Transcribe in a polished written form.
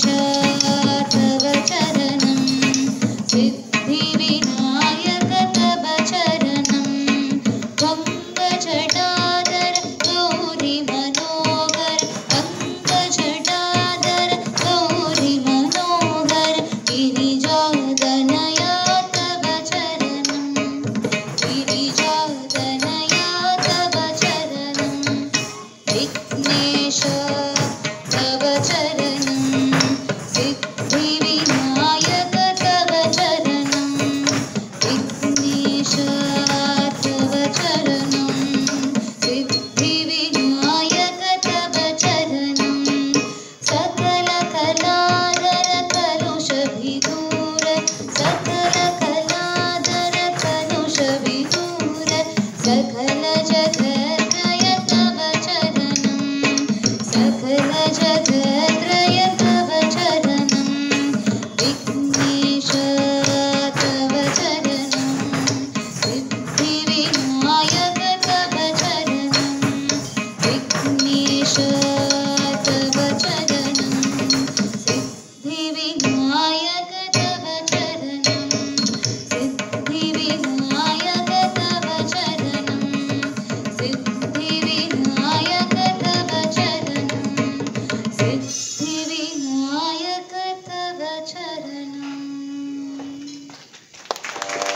तव चरणं सिद्धिविनायक तव चरणं पंकजटाधर गौरी मनोहर पंकजटाधर गौरी मनोहर गिरिजादनया तव चरणं गिरिजादनया तव चरणं विघ्नेश तव चरणं सिद्धिविनायक तव चरणं विघ्नेश तव चरणं सिद्धिविनायक तव चरणं सकल कलाधर कलुषविदूर सकल कलाधर कलुषविदूर सकल जगत्रय तव चरणं सकल जगत्रय तव चरणं विघ्नेश तव चरणं सिद्धिविनायक तव चरणं विघ्नेश